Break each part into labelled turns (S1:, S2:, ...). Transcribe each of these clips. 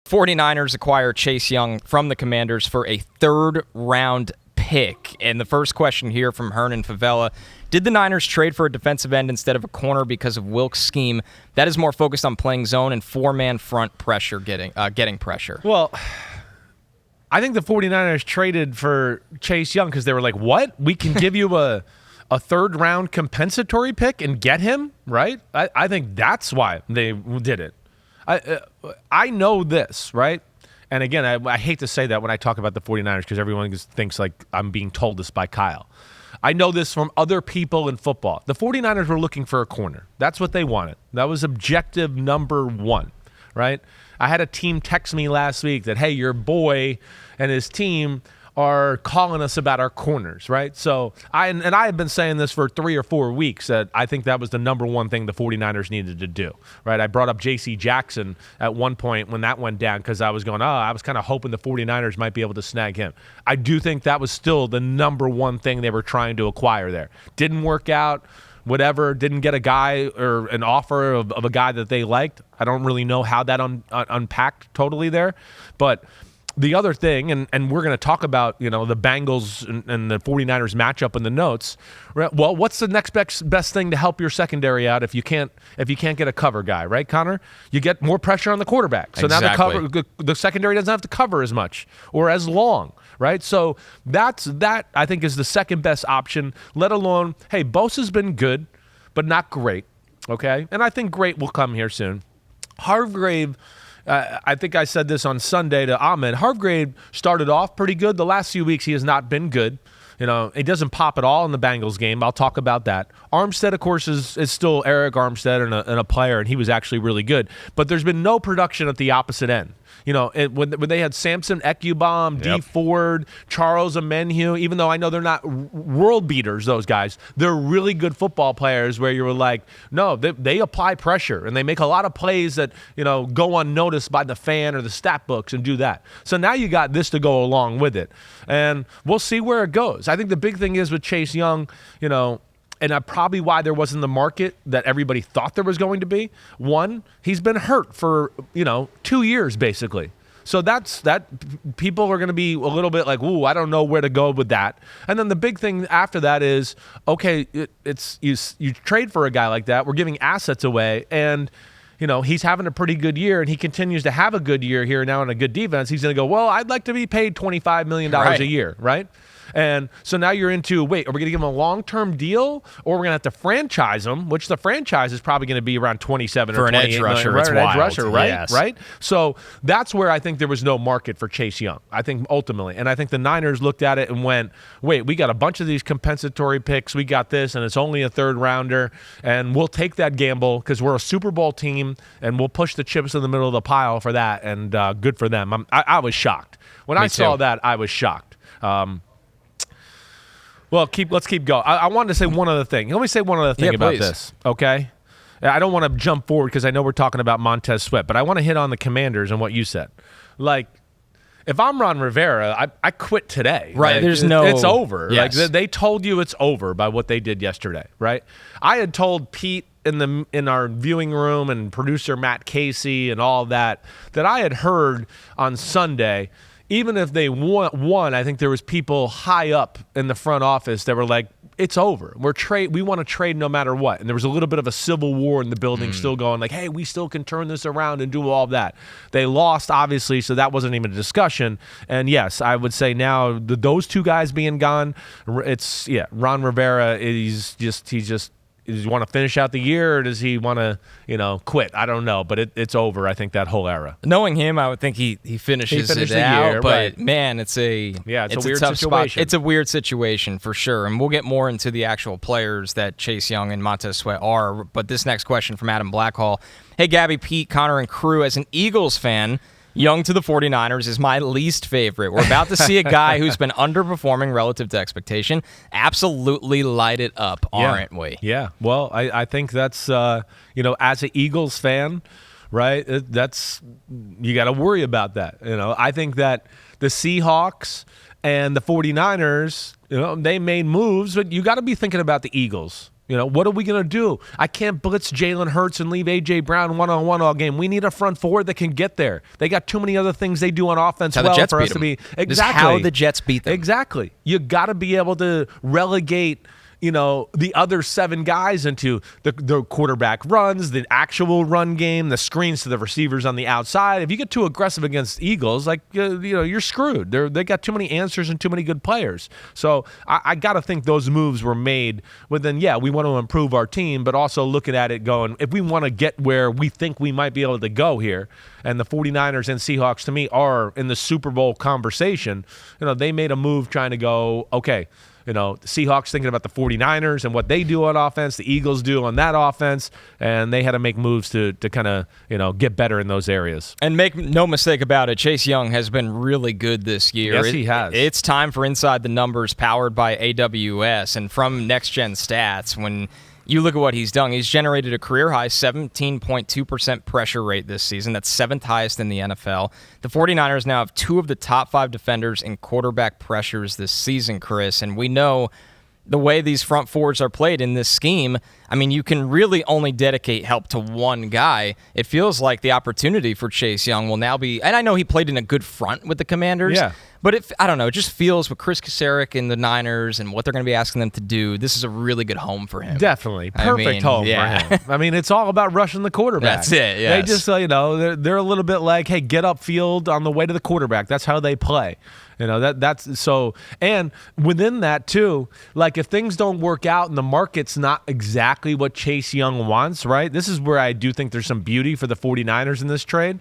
S1: 49ers acquire Chase Young from the Commanders for a third-round pick. And the first question here from Hernan Favela: did the Niners trade for a defensive end instead of a corner because of Wilk's scheme that is more focused on playing zone and four-man front pressure, getting pressure?
S2: Well, I think the 49ers traded for Chase Young because they were like, what? We can give you a third-round compensatory pick and get him, right? I think that's why they did it. I know this, right? And again, I hate to say that when I talk about the 49ers because everyone thinks like I'm being told this by Kyle. I know this from other people in football. The 49ers were looking for a corner. That's what they wanted. That was objective number one, right? I had a team text me last week that, hey, your boy and his team are calling us about our corners, right? So I have been saying this for 3 or 4 weeks that I think that was the number one thing the 49ers needed to do, right? I brought up J.C. Jackson at one point when that went down because I was going, I was kind of hoping the 49ers might be able to snag him. I do think that was still the number one thing they were trying to acquire there. Didn't work out, whatever, didn't get a guy or an offer of a guy that they liked. I don't really know how that unpacked totally there, but the other thing, and we're going to talk about, the Bengals and the 49ers matchup in the notes. Well, what's the next best thing to help your secondary out if you can't get a cover guy, right, Connor? You get more pressure on the quarterback. So
S1: exactly.
S2: Now the secondary doesn't have to cover as much or as long, right? So that I think is the second best option, let alone, hey, Bosa's been good, but not great, okay? And I think great will come here soon. Hargrave, I think I said this on Sunday to Ahmed. Hargrave started off pretty good. The last few weeks he has not been good. He doesn't pop at all in the Bengals game. I'll talk about that. Armstead, of course, is still Eric Armstead and a player, and he was actually really good. But there's been no production at the opposite end. When they had Samson Ekubom, D. Ford, Charles Amenhue, even though I know they're not world beaters, those guys, they're really good football players where you were like, no, they apply pressure, and they make a lot of plays that, go unnoticed by the fan or the stat books and do that. So now you got this to go along with it. And we'll see where it goes. I think the big thing is with Chase Young, and probably why there wasn't the market that everybody thought there was going to be. One, he's been hurt for, 2 years, basically. So that people are going to be a little bit like, ooh, I don't know where to go with that. And then the big thing after that is, okay, it's you trade for a guy like that. We're giving assets away, and he's having a pretty good year, and he continues to have a good year here now in a good defense. He's going to go, well, I'd like to be paid $25 million a year, right? And so now you're into, wait, are we going to give him a long-term deal, or we're going to have to franchise him, which the franchise is probably going to be around 27
S1: for
S2: or 28
S1: an edge rusher.
S2: Right,
S1: it's
S2: an
S1: wild.
S2: edge rusher, right?
S1: Yes.
S2: Right? So that's where I think there was no market for Chase Young, I think, ultimately. And I think the Niners looked at it and went, wait, we got a bunch of these compensatory picks. We got this, and it's only a third-rounder, and we'll take that gamble because we're a Super Bowl team, and we'll push the chips in the middle of the pile for that, and good for them. I was shocked. When I saw that, I was shocked. Well, let's keep going. I wanted to say one other thing. Let me say one other thing about this, okay? I don't want to jump forward because I know we're talking about Montez Sweat, but I want to hit on the Commanders and what you said. Like, if I'm Ron Rivera, I quit today.
S1: Right,
S2: like, it's over.
S1: Yes.
S2: Like, they told you it's over by what they did yesterday, right? I had told Pete in our viewing room and producer Matt Casey and all that I had heard on Sunday. Even if they won, I think there was people high up in the front office that were like, it's over. We want to trade no matter what. And there was a little bit of a civil war in the building still going like, hey, we still can turn this around and do all of that. They lost, obviously, so that wasn't even a discussion. And yes, I would say now those two guys being gone, Ron Rivera, he just does he want to finish out the year, or does he want to, quit? I don't know, but it's over, I think, that whole era.
S1: Knowing him, I would think he finishes it out,
S2: year,
S1: but
S2: right.
S1: Man, it's a
S2: weird
S1: tough
S2: situation.
S1: Spot. It's a weird situation for sure, and we'll get more into the actual players that Chase Young and Montez Sweat are, but this next question from Adam Blackhall. Hey, Gabby, Pete, Connor, and crew, as an Eagles fan, Young to the 49ers is my least favorite. We're about to see a guy who's been underperforming relative to expectation absolutely light it up, aren't we?
S2: Yeah. Well, I think that's, as an Eagles fan, right, that's you got to worry about that. I think that the Seahawks and the 49ers, they made moves, but you got to be thinking about the Eagles. What are we going to do? I can't blitz Jalen Hurts and leave A.J. Brown one-on-one all game. We need a front four that can get there. They got too many other things they do on offense
S1: for us
S2: to be. Exactly.
S1: This is how the Jets beat them.
S2: Exactly. You got to be able to relegate the other 7 guys into the quarterback runs, the actual run game, the screens to the receivers on the outside. If you get too aggressive against Eagles, you're screwed. They got too many answers and too many good players. So I got to think those moves were made within, we want to improve our team, but also looking at it going, if we want to get where we think we might be able to go here, and the 49ers and Seahawks, to me, are in the Super Bowl conversation, they made a move trying to go, okay, the Seahawks thinking about the 49ers and what they do on offense, the Eagles do on that offense, and they had to make moves to kind of, get better in those areas.
S1: And make no mistake about it, Chase Young has been really good this year.
S2: Yes, he has.
S1: It's time for Inside the Numbers, powered by AWS. And from Next Gen Stats, when you look at what he's done, he's generated a career-high 17.2% pressure rate this season. That's 7th highest in the NFL. The 49ers now have 2 of the top 5 defenders in quarterback pressures this season, Chris. And we know the way these front fours are played in this scheme, you can really only dedicate help to one guy. It feels like the opportunity for Chase Young will now be, and I know he played in a good front with the Commanders, but I don't know, it just feels with Chris Kasarik and the Niners and what they're going to be asking them to do, this is a really good home for him.
S2: Definitely. Perfect home for him. It's all about rushing the quarterback.
S1: That's it, yes.
S2: They just, they're a little bit like, hey, get upfield on the way to the quarterback. That's how they play. That's so, and within that too, if things don't work out and the market's not exactly what Chase Young wants, right? This is where I do think there's some beauty for the 49ers in this trade.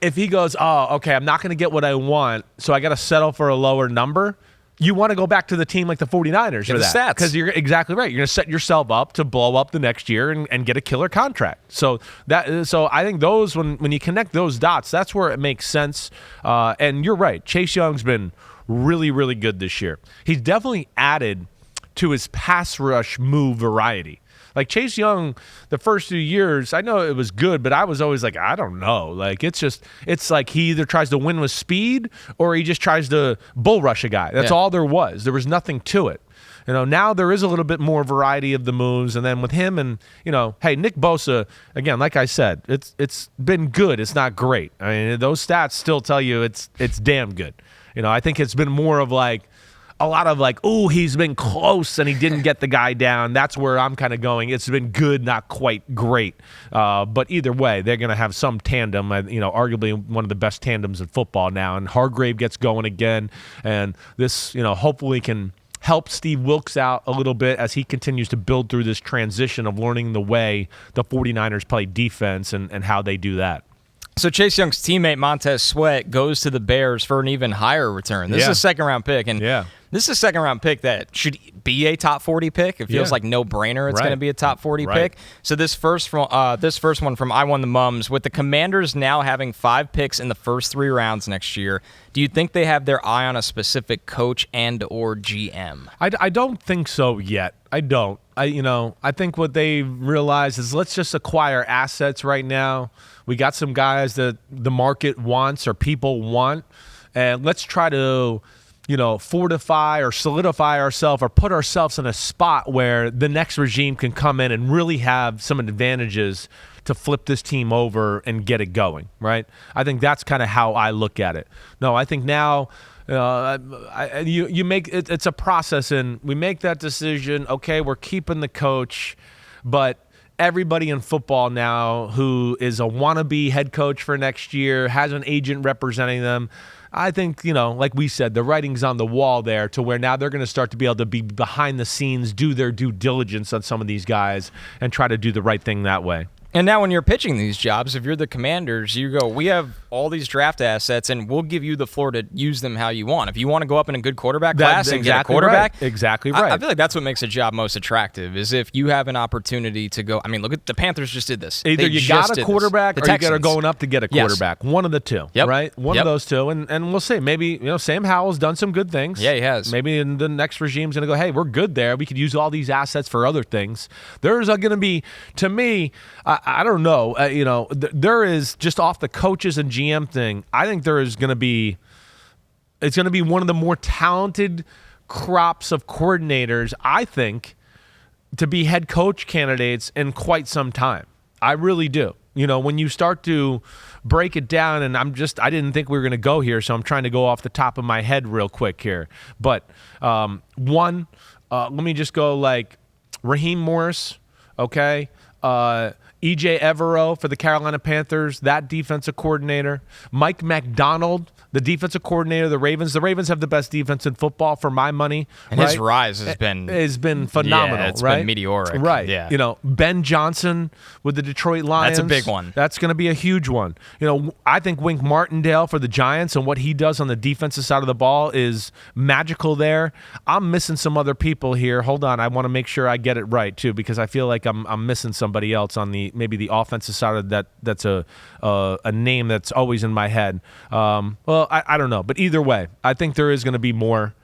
S2: If he goes, oh, okay, I'm not going to get what I want, so I got to settle for a lower number. You want to go back to the team like the 49ers for that.
S1: Stats.
S2: Because you're exactly right. You're going to set yourself up to blow up the next year and get a killer contract. So I think those, when you connect those dots, that's where it makes sense. And you're right. Chase Young's been really, really good this year. He's definitely added to his pass rush move variety. Like Chase Young, the first 2 years, I know it was good, but I was always like, I don't know. It's like he either tries to win with speed or he just tries to bull rush a guy. That's all there was. There was nothing to it. Now there is a little bit more variety of the moves, and then with him and, hey, Nick Bosa, again, like I said, it's been good. It's not great. Those stats still tell you it's damn good. I think it's been more of a lot of he's been close and he didn't get the guy down. That's where I'm kind of going. It's been good, not quite great. But either way, they're going to have some tandem, arguably one of the best tandems in football now. And Hargrave gets going again. And this, hopefully can help Steve Wilkes out a little bit as he continues to build through this transition of learning the way the 49ers play defense and how they do that.
S1: So Chase Young's teammate Montez Sweat goes to the Bears for an even higher return. This is a second-round pick, and this is a second-round pick that should be a top 40 pick. It feels like no-brainer. It's going to be a top 40 pick. So this first one from I Won the Mums, with the Commanders now having 5 picks in the first 3 rounds next year, do you think they have their eye on a specific coach and or GM?
S2: I don't think so yet. I don't. I think what they realize is let's just acquire assets right now. We got some guys that the market wants or people want, and let's try to, fortify or solidify ourselves or put ourselves in a spot where the next regime can come in and really have some advantages to flip this team over and get it going, right? I think that's kind of how I look at it. No, I think now you make it, it's a process, and we make that decision. Okay, we're keeping the coach, but everybody in football now who is a wannabe head coach for next year has an agent representing them. I think, like we said, the writing's on the wall there to where now they're going to start to be able to be behind the scenes, do their due diligence on some of these guys, and try to do the right thing that way.
S1: And now when you're pitching these jobs, if you're the Commanders, you go, we have all these draft assets, and we'll give you the floor to use them how you want. If you want to go up in a good quarterback class and get a quarterback,
S2: exactly right.
S1: I feel like that's what makes a job most attractive, is if you have an opportunity to go. Look at the Panthers just did this.
S2: Either you got a quarterback or you got to going up to get a quarterback. One of the two, right? One of those two, and we'll see. Maybe Sam Howell's done some good things.
S1: Yeah, he has.
S2: Maybe in the next regime's going to go, hey, we're good there. We could use all these assets for other things. There's going to be, to me, I don't know. There is, just off the coaches and GM thing, I think there is going to be, it's going to be one of the more talented crops of coordinators, I think, to be head coach candidates in quite some time. I really do. When you start to break it down, and I didn't think we were going to go here, so I'm trying to go off the top of my head real quick here. But let me just go like Raheem Morris, okay? E.J. Evero for the Carolina Panthers, that defensive coordinator. Mike McDonald, the defensive coordinator of the Ravens. The Ravens have the best defense in football for my money.
S1: And his rise has been
S2: phenomenal.
S1: It's
S2: right?
S1: been meteoric.
S2: Right.
S1: Yeah.
S2: Ben Johnson with the Detroit Lions.
S1: That's a big one.
S2: That's going to be a huge one. I think Wink Martindale for the Giants and what he does on the defensive side of the ball is magical there. I'm missing some other people here. Hold on. I want to make sure I get it right too, because I feel like I'm missing somebody else on maybe the offensive side of that. That's a name that's always in my head. Well, I don't know, but either way, I think there is going to be more.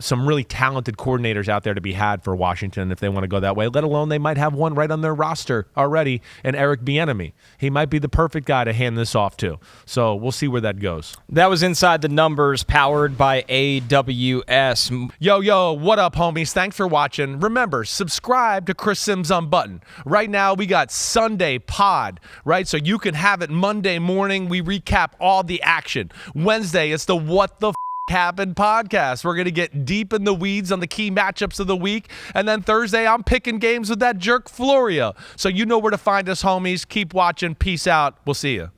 S2: Some really talented coordinators out there to be had for Washington if they want to go that way, let alone they might have one right on their roster already, and Eric Bieniemy. He might be the perfect guy to hand this off to. So we'll see where that goes.
S1: That was Inside the Numbers, powered by AWS.
S2: Yo, what up, homies? Thanks for watching. Remember, subscribe to Chris Simms Unbuttoned. Right now, we got Sunday pod, right? So you can have it Monday morning. We recap all the action. Wednesday, it's the What the Happened podcast. We're going to get deep in the weeds on the key matchups of the week. And then Thursday, I'm picking games with that jerk Florio. So you know where to find us, homies. Keep watching. Peace out. We'll see you.